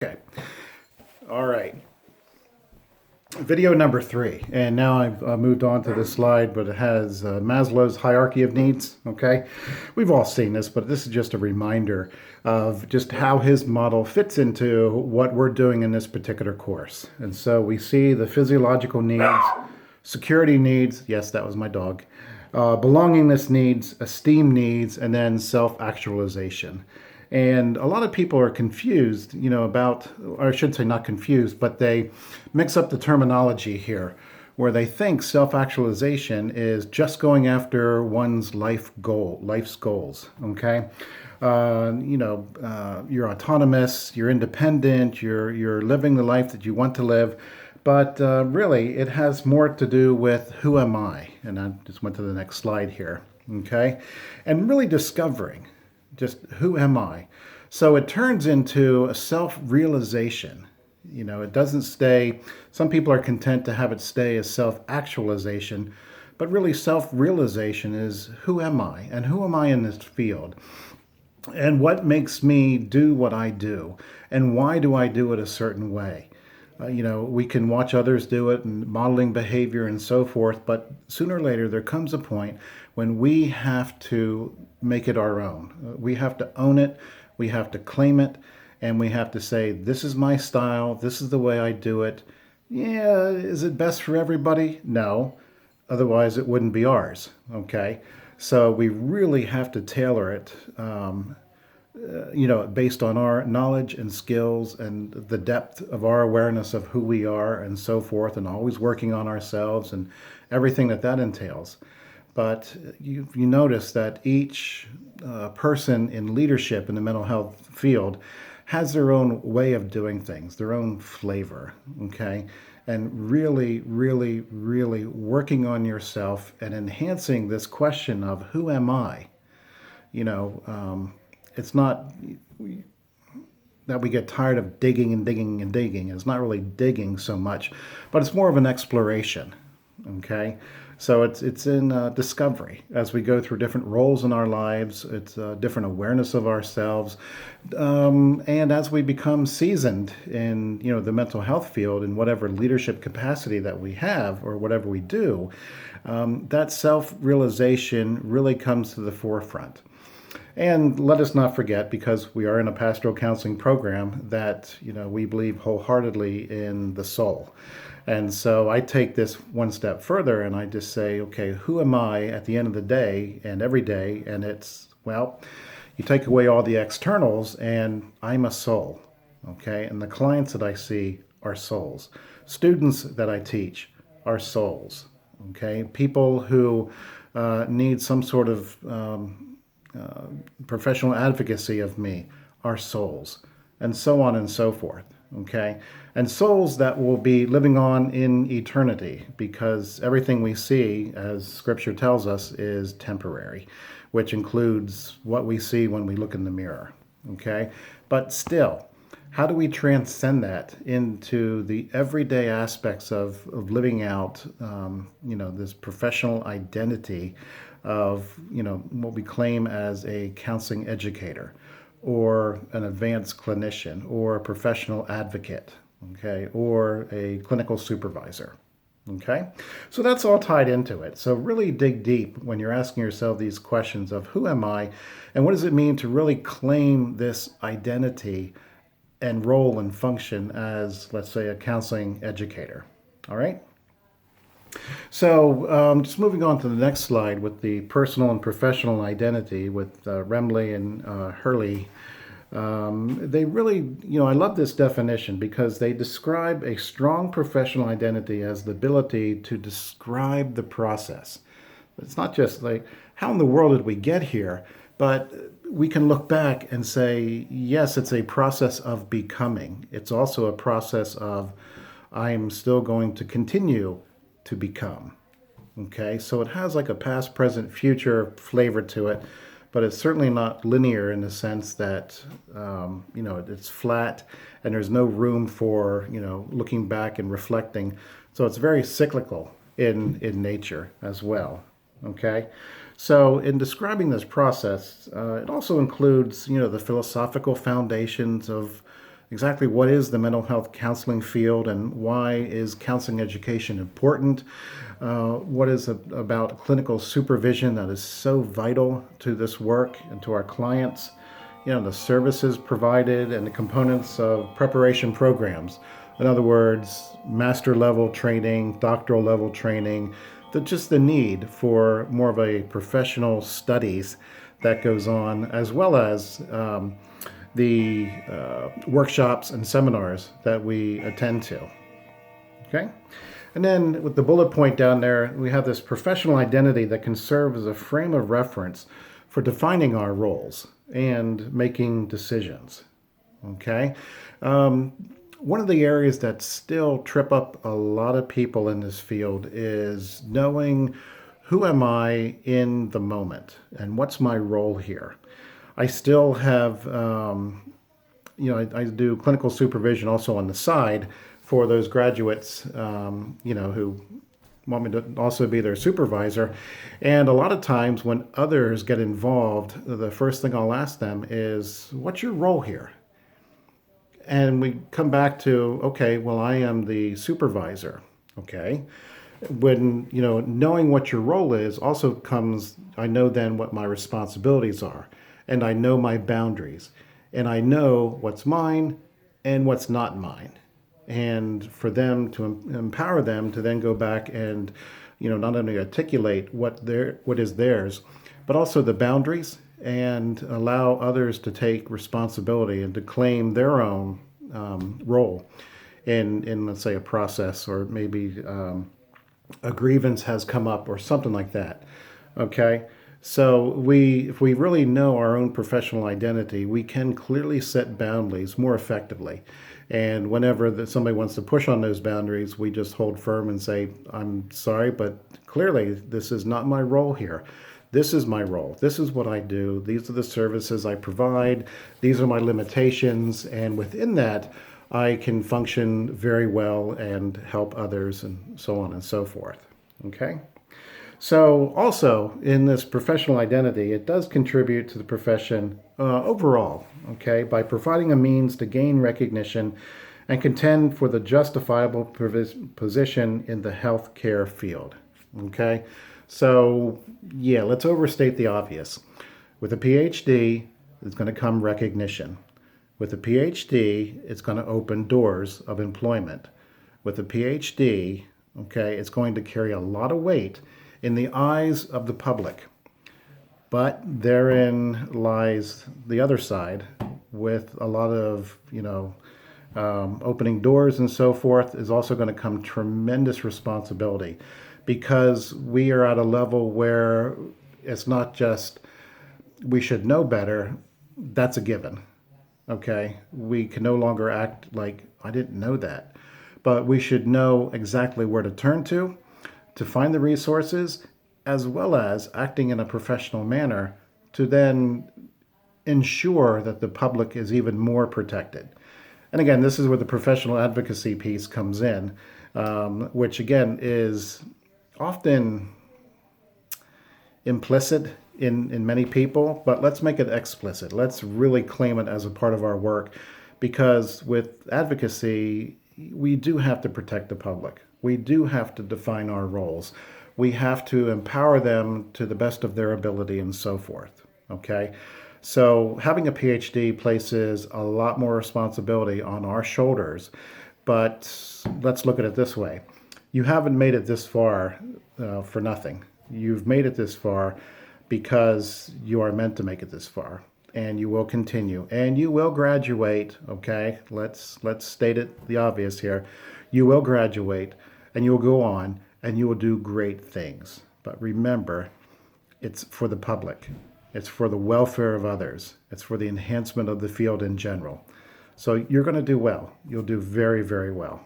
Okay. All right. Video number 3. And now I've moved on to this slide, but it has Maslow's hierarchy of needs. Okay. We've all seen this, but this is just a reminder of just how his model fits into what we're doing in this particular course. And so we see the physiological needs, security needs. Yes, that was my dog. Belongingness needs, esteem needs, and then self actualization. And a lot of people are confused, about, or I should say not confused, but they mix up the terminology here, where they think self-actualization is just going after one's life's goals. Okay, you're autonomous, you're independent, you're living the life that you want to live, but really, it has more to do with who am I? And I just went to the next slide here. Okay, and really discovering just who am I? So it turns into a self realization. It doesn't stay, some people are content to have it stay as self actualization, but really self realization is who am I? And who am I in this field? And what makes me do what I do? And why do I do it a certain way? We can watch others do it and modeling behavior and so forth, but sooner or later there comes a point when we have to make it our own. We have to own it, we have to claim it, and we have to say, this is my style, this is the way I do it. Yeah, is it best for everybody? No. Otherwise, it wouldn't be ours. Okay. So we really have to tailor it based on our knowledge and skills and the depth of our awareness of who we are and so forth, and always working on ourselves and everything that entails. But you notice that each person in leadership in the mental health field has their own way of doing things, their own flavor, okay? And really, really, really working on yourself and enhancing this question of who am I? It's not that we get tired of digging and digging and digging. It's not really digging so much, but it's more of an exploration. Okay, so it's in discovery as we go through different roles in our lives. It's a different awareness of ourselves, and as we become seasoned in the mental health field in whatever leadership capacity that we have or whatever we do, that self realization really comes to the forefront. And let us not forget, because we are in a pastoral counseling program, that we believe wholeheartedly in the soul. And so I take this one step further and I just say, okay, who am I at the end of the day and every day? And it's, well, you take away all the externals and I'm a soul. Okay. And the clients that I see are souls. Students that I teach are souls. Okay. People who need some sort of professional advocacy of me are souls, and so on and so forth. Okay, and souls that will be living on in eternity, because everything we see, as Scripture tells us, is temporary, which includes what we see when we look in the mirror. Okay, but still, how do we transcend that into the everyday aspects of living out, this professional identity of, what we claim as a counseling educator or an advanced clinician or a professional advocate, okay, or a clinical supervisor. Okay, so that's all tied into it. So really dig deep when you're asking yourself these questions of who am I and what does it mean to really claim this identity and role and function as, let's say, a counseling educator. All right. So just moving on to the next slide with the personal and professional identity with Remley and Hurley. They really, I love this definition because they describe a strong professional identity as the ability to describe the process. It's not just like, how in the world did we get here? But we can look back and say, yes, it's a process of becoming. It's also a process of, I am still going to continue to become. Okay, so it has like a past, present, future flavor to it, but it's certainly not linear in the sense that, it's flat and there's no room for, looking back and reflecting. So it's very cyclical in nature as well. Okay, so in describing this process, it also includes, the philosophical foundations of exactly what is the mental health counseling field and why is counseling education important. What is it about clinical supervision that is so vital to this work and to our clients. The services provided and the components of preparation programs. In other words, master level training, doctoral level training, just the need for more of a professional studies that goes on, as well as the workshops and seminars that we attend to. Okay? And then with the bullet point down there, we have this professional identity that can serve as a frame of reference for defining our roles and making decisions. Okay? One of the areas that still trip up a lot of people in this field is knowing who am I in the moment and what's my role here. I still have, I do clinical supervision also on the side for those graduates, who want me to also be their supervisor. And a lot of times when others get involved, the first thing I'll ask them is, what's your role here? And we come back to, okay, well, I am the supervisor. Okay. When, knowing what your role is also comes, I know then what my responsibilities are, and I know my boundaries, and I know what's mine and what's not mine. And for them to empower them to then go back and, not only articulate what is theirs, but also the boundaries and allow others to take responsibility and to claim their own role in, let's say, a process, or maybe a grievance has come up or something like that. Okay. So if we really know our own professional identity, we can clearly set boundaries more effectively. And whenever somebody wants to push on those boundaries, we just hold firm and say, I'm sorry, but clearly this is not my role here. This is my role. This is what I do. These are the services I provide. These are my limitations. And within that, I can function very well and help others and so on and so forth. Okay? So also in this professional identity, it does contribute to the profession overall, okay, by providing a means to gain recognition and contend for the justifiable position in the healthcare field. Okay, so yeah, let's overstate the obvious. With a PhD, it's going to come recognition. With a PhD, it's going to open doors of employment. With a PhD, okay, it's going to carry a lot of weight in the eyes of the public. But therein lies the other side, with a lot of, opening doors and so forth, is also going to come tremendous responsibility, because we are at a level where it's not just we should know better, that's a given. Okay, we can no longer act like I didn't know that, but we should know exactly where to turn to find the resources, as well as acting in a professional manner to then ensure that the public is even more protected. And again, this is where the professional advocacy piece comes in, which again is often implicit in many people, but let's make it explicit. Let's really claim it as a part of our work, because with advocacy, we do have to protect the public. We do have to define our roles. We have to empower them to the best of their ability and so forth. Okay? So having a PhD places a lot more responsibility on our shoulders, but let's look at it this way. You haven't made it this far for nothing. You've made it this far because you are meant to make it this far, and you will continue, and you will graduate. Okay? Let's state it the obvious here. You will graduate, and you will go on, and you will do great things. But remember, it's for the public. It's for the welfare of others. It's for the enhancement of the field in general. So you're going to do well. You'll do very, very well.